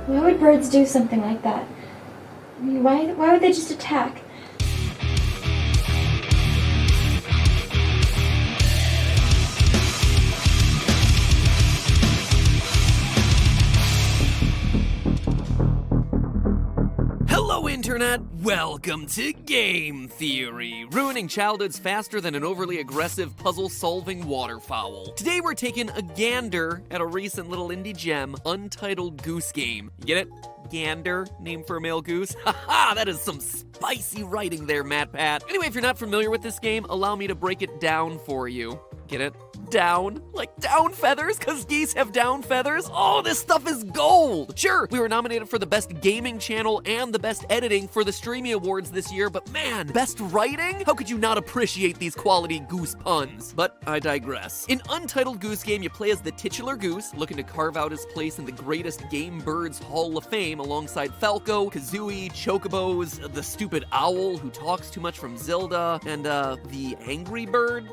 Why would birds do something like that? I mean, why would they just attack? Hello, Internet! Welcome to Game Theory, ruining childhoods faster than an overly aggressive puzzle-solving waterfowl. Today we're taking a gander at a recent little indie gem, Untitled Goose Game. You get it? Gander, name for a male goose? Haha, that is some spicy writing there, Matpat. Anyway, if you're not familiar with this game, allow me to break it down for you. Get it? Down? Like down feathers? Cause geese have down feathers? Oh, this stuff is gold! Sure, we were nominated for the best gaming channel and the best editing for the Streamy Awards this year, but man, best writing? How could you not appreciate these quality goose puns? But I digress. In Untitled Goose Game, you play as the titular goose, looking to carve out his place in the greatest game birds Hall of Fame alongside Falco, Kazooie, Chocobos, the stupid owl who talks too much from Zelda, and the Angry Bird,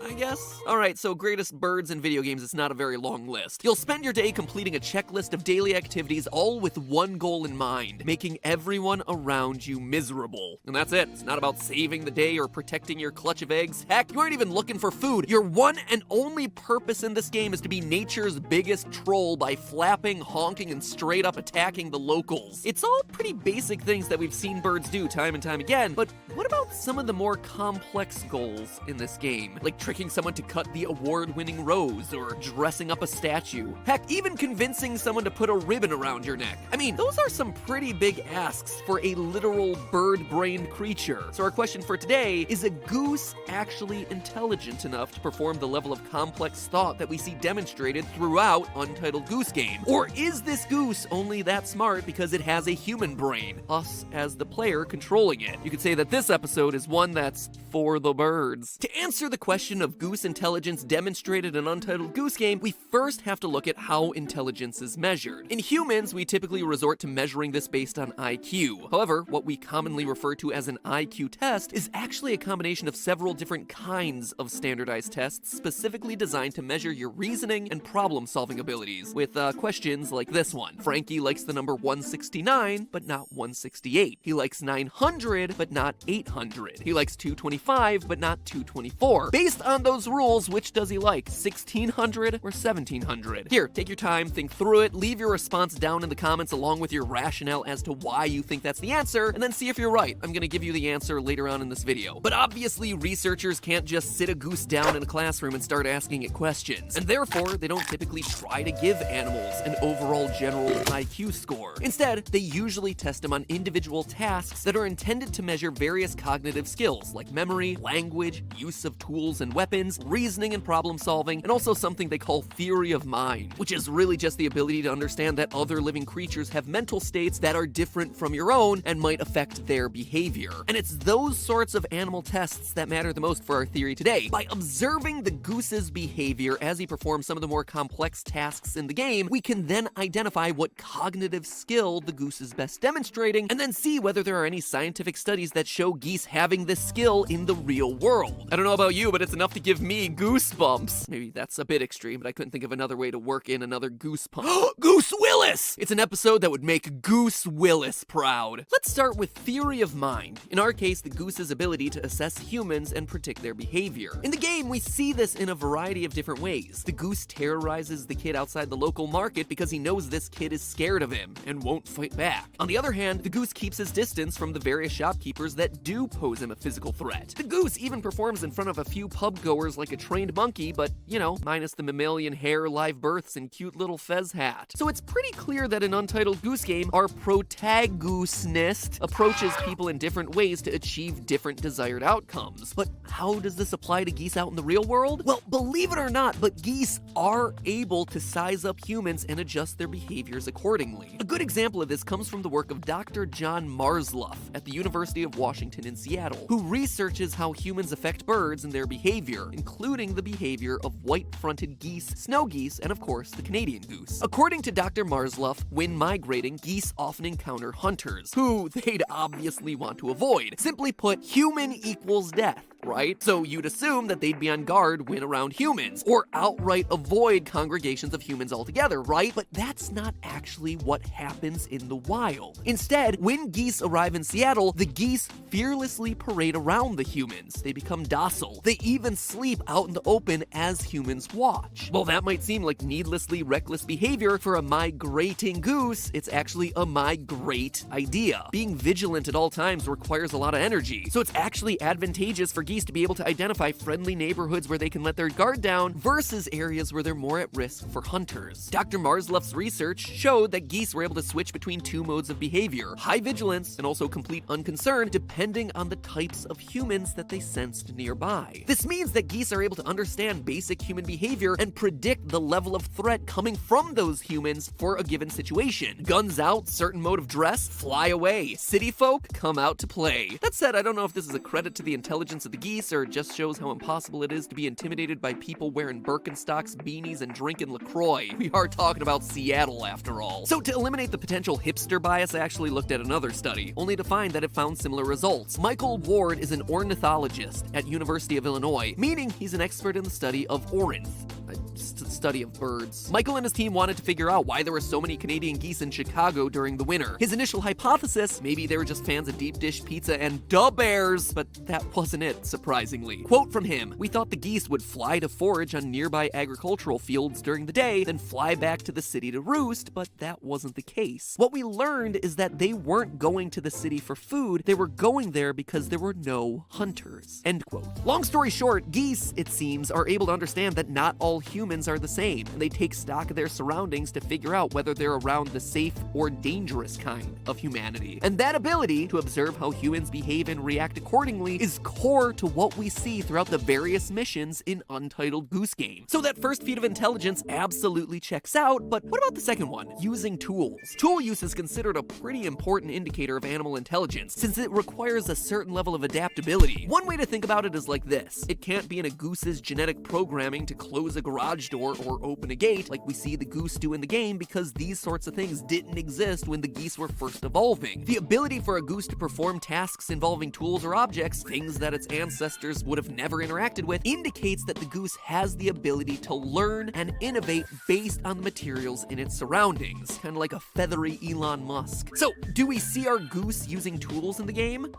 I guess? Alright, so greatest birds in video games is not a very long list. You'll spend your day completing a checklist of daily activities, all with one goal in mind, making everyone around you miserable. And that's it. It's not about saving the day or protecting your clutch of eggs. Heck, you aren't even looking for food. Your one and only purpose in this game is to be nature's biggest troll by flapping, honking, and straight up attacking the locals. It's all pretty basic things that we've seen birds do time and time again, but what about some of the more complex goals in this game? Like tricking someone to cut the award-winning rose, or dressing up a statue. Heck, even convincing someone to put a ribbon around your neck. I mean, those are some pretty big asks for a literal bird-brained creature. So our question for today, is a goose actually intelligent enough to perform the level of complex thought that we see demonstrated throughout Untitled Goose Game? Or is this goose only that smart because it has a human brain, us as the player controlling it? You could say that this episode is one that's for the birds. To answer the question of goose intelligence demonstrated in Untitled Goose Game, we first have to look at how intelligence is measured. In humans, we typically resort to measuring this based on IQ. However, what we commonly refer to as an IQ test is actually a combination of several different kinds of standardized tests specifically designed to measure your reasoning and problem-solving abilities, with questions like this one. Frankie likes the number 169, but not 168. He likes 900, but not 800. He likes 225, but not 224. Based on those rules, which does he like, 1600 or 1700? Here, take your time, think through it, leave your response down in the comments along with your rationale as to why you think that's the answer, and then see if you're right. I'm gonna give you the answer later on in this video. But obviously, researchers can't just sit a goose down in a classroom and start asking it questions, and therefore, they don't typically try to give animals an overall general IQ score. Instead, they usually test them on individual tasks that are intended to measure various cognitive skills like memory, language, use of tools and weapons, reasoning and problem solving, and also something they call theory of mind, which is really just the ability to understand that other living creatures have mental states that are different from your own and might affect their behavior. And it's those sorts of animal tests that matter the most for our theory today. By observing the goose's behavior as he performs some of the more complex tasks in the game, we can then identify what cognitive skill the goose is best demonstrating, and then see whether there are any scientific studies that show geese having this skill in the real world. I don't know about you, but it's enough to give me goosebumps. Maybe that's a bit extreme, but I couldn't think of another way to work in another goose pump. Goose Willis! It's an episode that would make Goose Willis proud. Let's start with theory of mind. In our case, the goose's ability to assess humans and predict their behavior. In the game, we see this in a variety of different ways. The goose terrorizes the kid outside the local market because he knows this kid is scared of him and won't fight back. On the other hand, the goose keeps his distance from the various shopkeepers that do pose him a physical threat. The goose even performs in front of a few pub goers like a trained monkey, but, you know, minus the mammalian hair, live births, and cute little fez hat. So it's pretty clear that in Untitled Goose Game, our prota-goose-nist approaches people in different ways to achieve different desired outcomes. But how does this apply to geese out in the real world? Well, believe it or not, but geese are able to size up humans and adjust their behaviors accordingly. A good example of this comes from the work of Dr. John Marsluff at the University of Washington in Seattle, who researches how humans affect birds and their behavior, including the behavior of white-fronted geese, snow geese, and of course, the Canadian goose. According to Dr. Marsluff, when migrating, geese often encounter hunters, who they'd obviously want to avoid. Simply put, human equals death. right? So you'd assume that they'd be on guard when around humans, or outright avoid congregations of humans altogether, right? But that's not actually what happens in the wild. Instead, when geese arrive in Seattle, the geese fearlessly parade around the humans. They become docile. They even sleep out in the open as humans watch. While that might seem like needlessly reckless behavior for a migrating goose, it's actually a migrate idea. Being vigilant at all times requires a lot of energy, so it's actually advantageous for geese to be able to identify friendly neighborhoods where they can let their guard down versus areas where they're more at risk for hunters. Dr. Marsluff's research showed that geese were able to switch between two modes of behavior: high vigilance and also complete unconcern, depending on the types of humans that they sensed nearby. This means that geese are able to understand basic human behavior and predict the level of threat coming from those humans for a given situation. Guns out, certain mode of dress, fly away. City folk come out to play. That said, I don't know if this is a credit to the intelligence of the geese or just shows how impossible it is to be intimidated by people wearing Birkenstocks, beanies, and drinking LaCroix. We are talking about Seattle after all. So to eliminate the potential hipster bias, I actually looked at another study, only to find that it found similar results. Michael Ward is an ornithologist at University of Illinois, meaning he's an expert in the study of ornith, the study of birds. Michael and his team wanted to figure out why there were so many Canadian geese in Chicago during the winter. His initial hypothesis, maybe they were just fans of deep dish pizza and da bears, but that wasn't it, surprisingly. Quote from him: "We thought the geese would fly to forage on nearby agricultural fields during the day, then fly back to the city to roost, but that wasn't the case. What we learned is that they weren't going to the city for food, they were going there because there were no hunters." End quote. Long story short, geese, it seems, are able to understand that not all humans are the same, and they take stock of their surroundings to figure out whether they're around the safe or dangerous kind of humanity. And that ability to observe how humans behave and react accordingly is core to what we see throughout the various missions in Untitled Goose Game. So that first feat of intelligence absolutely checks out, but what about the second one? Using tools. Tool use is considered a pretty important indicator of animal intelligence, since it requires a certain level of adaptability. One way to think about it is like this: it can't be in a goose's genetic programming to close a garage door or open a gate like we see the goose do in the game, because these sorts of things didn't exist when the geese were first evolving. The ability for a goose to perform tasks involving tools or objects, things that its ancestors would have never interacted with, indicates that the goose has the ability to learn and innovate based on the materials in its surroundings. Kind of like a feathery Elon Musk. So, do we see our goose using tools in the game?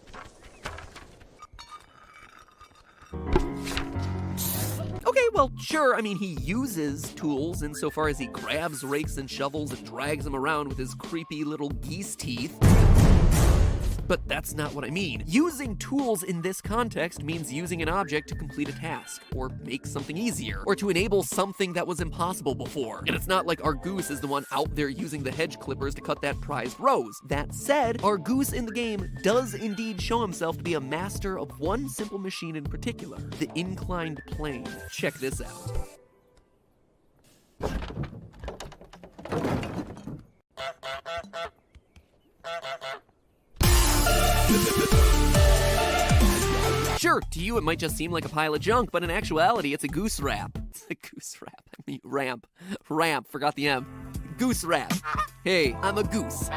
Okay, well, sure, I mean, he uses tools insofar as he grabs rakes and shovels and drags them around with his creepy little geese teeth. But that's not what I mean. Using tools in this context means using an object to complete a task, or make something easier, or to enable something that was impossible before. And it's not like our goose is the one out there using the hedge clippers to cut that prized rose. That said, our goose in the game does indeed show himself to be a master of one simple machine in particular: the inclined plane. Check this out. Sure, to you it might just seem like a pile of junk, but in actuality it's a goose wrap. It's a goose wrap. I mean ramp, forgot the M. Goose wrap. Hey, I'm a goose.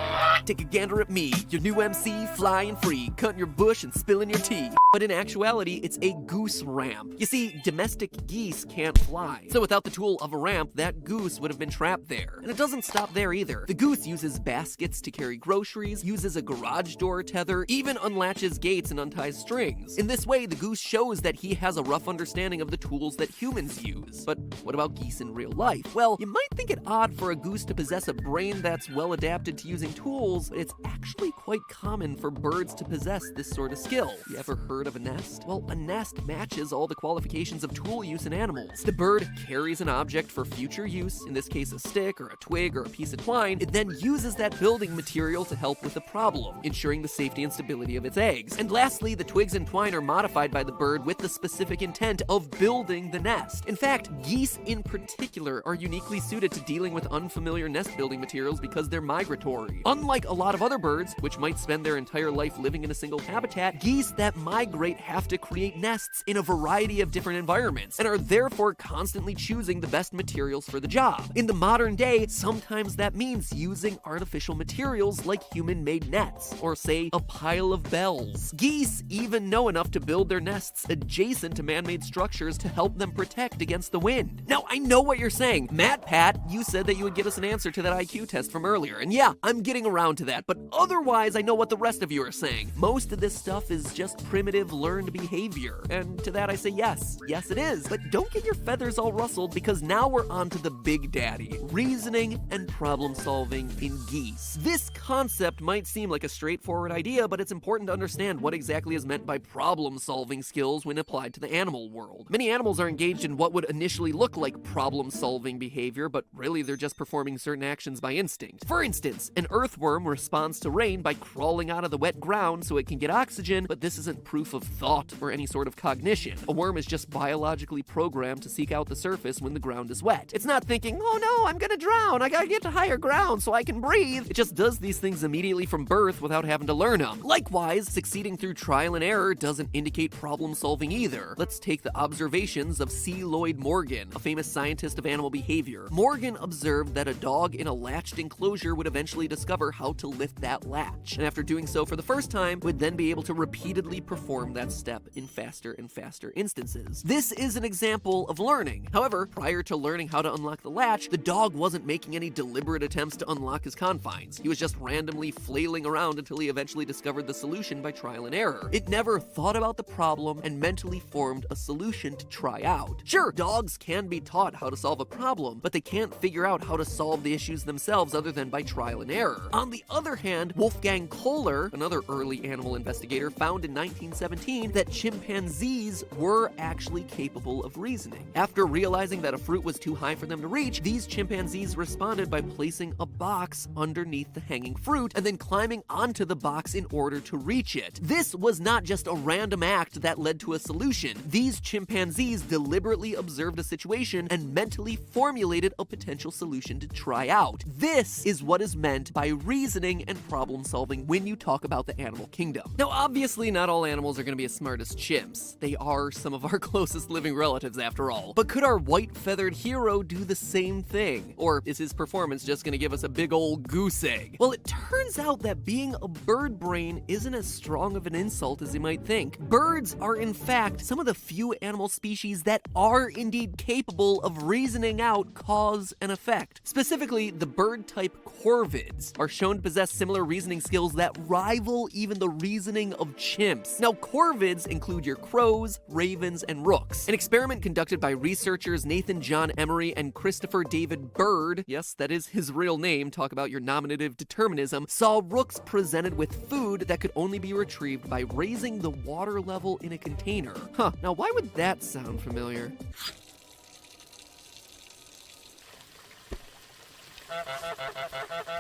Take a gander at me, your new MC, flying free, cutting your bush and spilling your tea. But in actuality, it's a goose ramp. You see, domestic geese can't fly, so without the tool of a ramp, that goose would have been trapped there. And it doesn't stop there either. The goose uses baskets to carry groceries, uses a garage door tether, even unlatches gates and unties strings. In this way, the goose shows that he has a rough understanding of the tools that humans use. But what about geese in real life? Well, you might think it odd for a goose to possess a brain that's well adapted to using tools, but it's actually quite common for birds to possess this sort of skill. You ever heard of a nest? Well, a nest matches all the qualifications of tool use in animals. The bird carries an object for future use, in this case a stick or a twig or a piece of twine. It then uses that building material to help with the problem, ensuring the safety and stability of its eggs. And lastly, the twigs and twine are modified by the bird with the specific intent of building the nest. In fact, geese in particular are uniquely suited to dealing with unfamiliar familiar nest-building materials because they're migratory. Unlike a lot of other birds, which might spend their entire life living in a single habitat, geese that migrate have to create nests in a variety of different environments and are therefore constantly choosing the best materials for the job. In the modern day, sometimes that means using artificial materials like human-made nets, or say, a pile of bells. Geese even know enough to build their nests adjacent to man-made structures to help them protect against the wind. Now, I know what you're saying. Matpat, you said that you would get us an answer to that IQ test from earlier, and yeah, I'm getting around to that, but otherwise I know what the rest of you are saying. Most of this stuff is just primitive learned behavior, and to that I say yes. Yes, it is, but don't get your feathers all rustled because now we're on to the big daddy, reasoning and problem solving in geese. This concept might seem like a straightforward idea, but it's important to understand what exactly is meant by problem solving skills when applied to the animal world. Many animals are engaged in what would initially look like problem solving behavior, but really they're just performing certain actions by instinct. For instance, an earthworm responds to rain by crawling out of the wet ground so it can get oxygen, but this isn't proof of thought or any sort of cognition. A worm is just biologically programmed to seek out the surface when the ground is wet. It's not thinking, oh no, I'm gonna drown, I gotta get to higher ground so I can breathe. It just does these things immediately from birth without having to learn them. Likewise, succeeding through trial and error doesn't indicate problem solving either. Let's take the observations of C. Lloyd Morgan, a famous scientist of animal behavior. Morgan observed that a dog in a latched enclosure would eventually discover how to lift that latch, and after doing so for the first time, would then be able to repeatedly perform that step in faster and faster instances. This is an example of learning. However, prior to learning how to unlock the latch, the dog wasn't making any deliberate attempts to unlock his confines. He was just randomly flailing around until he eventually discovered the solution by trial and error. It never thought about the problem and mentally formed a solution to try out. Sure, dogs can be taught how to solve a problem, but they can't figure out how to solve the issues themselves other than by trial and error. On the other hand, Wolfgang Kohler, another early animal investigator, found in 1917 that chimpanzees were actually capable of reasoning. After realizing that a fruit was too high for them to reach, these chimpanzees responded by placing a box underneath the hanging fruit and then climbing onto the box in order to reach it. This was not just a random act that led to a solution. These chimpanzees deliberately observed a situation and mentally formulated a potential solution to try out. This is what is meant by reasoning and problem solving when you talk about the animal kingdom. Now, obviously, not all animals are going to be as smart as chimps. They are some of our closest living relatives after all. But could our white-feathered hero do the same thing? Or is his performance just going to give us a big old goose egg? Well, it turns out that being a bird brain isn't as strong of an insult as you might think. Birds are, in fact, some of the few animal species that are indeed capable of reasoning out cause and effect. Specifically, the bird-type corvids are shown to possess similar reasoning skills that rival even the reasoning of chimps. Now, corvids include your crows, ravens, and rooks. An experiment conducted by researchers Nathan John Emery and Christopher David Bird, yes, that is his real name, talk about your nominative determinism, saw rooks presented with food that could only be retrieved by raising the water level in a container. Huh, now why would that sound familiar?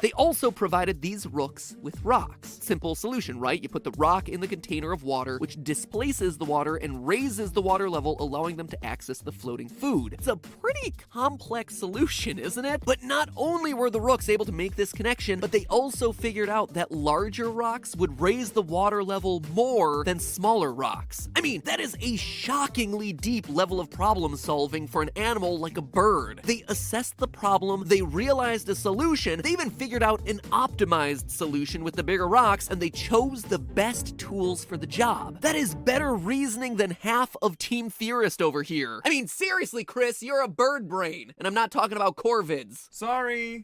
They also provided these rooks with rocks. Simple solution, right? You put the rock in the container of water, which displaces the water and raises the water level, allowing them to access the floating food. It's a pretty complex solution, isn't it? But not only were the rooks able to make this connection, but they also figured out that larger rocks would raise the water level more than smaller rocks. I mean, that is a shockingly deep level of problem solving for an animal like a bird. They assessed the problem, they realized a solution, they even figured out an optimized solution with the bigger rocks, and they chose the best tools for the job. That is better reasoning than half of Team Theorist over here. I mean, seriously, Chris, you're a bird brain, and I'm not talking about corvids. Sorry,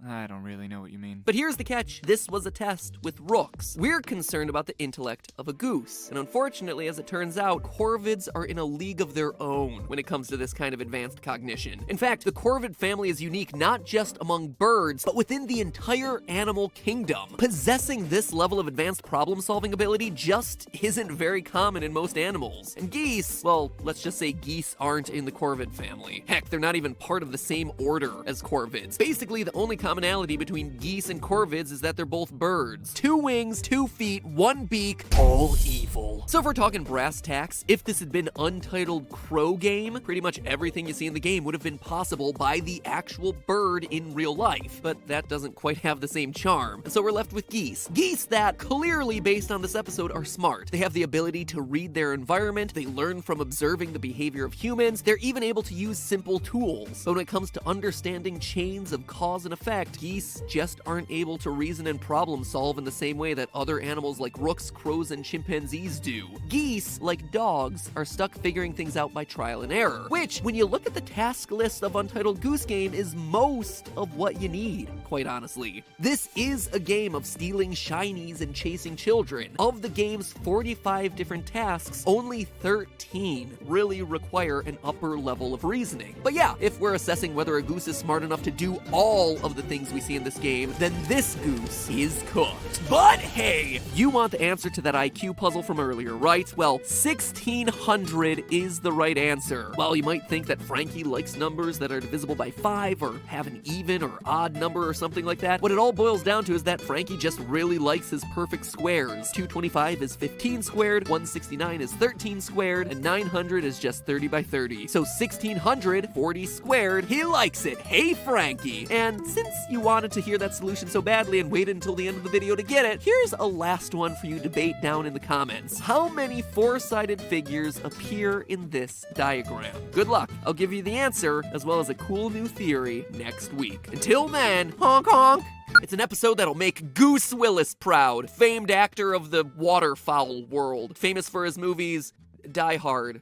I don't really know what you mean. But here's the catch. This was a test with rooks. We're concerned about the intellect of a goose. And unfortunately, as it turns out, corvids are in a league of their own when it comes to this kind of advanced cognition. In fact, the corvid family is unique not just among birds, but within the entire animal kingdom. Possessing this level of advanced problem-solving ability just isn't very common in most animals. And geese, well, let's just say geese aren't in the corvid family. Heck, they're not even part of the same order as corvids. Basically, the only commonality between geese and corvids is that they're both birds. 2 wings, 2 feet, 1 beak, all evil. So if we're talking brass tacks, if this had been Untitled Crow Game, pretty much everything you see in the game would have been possible by the actual bird in real life. But that doesn't quite have the same charm. And so we're left with geese. Geese that, clearly based on this episode, are smart. They have the ability to read their environment, they learn from observing the behavior of humans, they're even able to use simple tools. But when it comes to understanding chains of cause and effect, geese just aren't able to reason and problem solve in the same way that other animals like rooks, crows, and chimpanzees do. Geese, like dogs, are stuck figuring things out by trial and error, which, when you look at the task list of Untitled Goose Game, is most of what you need, quite honestly. This is a game of stealing shinies and chasing children. Of the game's 45 different tasks, only 13 really require an upper level of reasoning. But yeah, if we're assessing whether a goose is smart enough to do all of the things we see in this game, then this goose is cooked. But hey, you want the answer to that IQ puzzle from earlier, right? Well, 1600 is the right answer. While you might think that Frankie likes numbers that are divisible by 5 or have an even or odd number or something like that, what it all boils down to is that Frankie just really likes his perfect squares. 225 is 15 squared, 169 is 13 squared, and 900 is just 30 by 30. So 1640 squared, he likes it. Hey, Frankie! And since you wanted to hear that solution so badly and waited until the end of the video to get it, here's a last one for you to debate down in the comments. How many 4-sided figures appear in this diagram? Good luck. I'll give you the answer, as well as a cool new theory next week. Until then, honk honk! It's an episode that'll make Goose Willis proud, famed actor of the waterfowl world, famous for his movies Die Hard,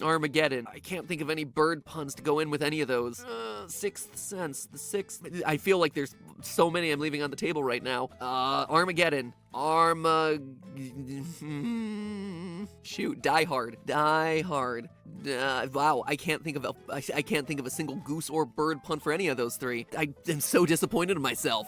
Armageddon. I can't think of any bird puns to go in with any of those. Sixth Sense, the sixth. I feel like there's so many I'm leaving on the table right now. Armageddon. Shoot, Die Hard. Die Hard. Wow, I can't think of a single goose or bird pun for any of those 3. I am so disappointed in myself.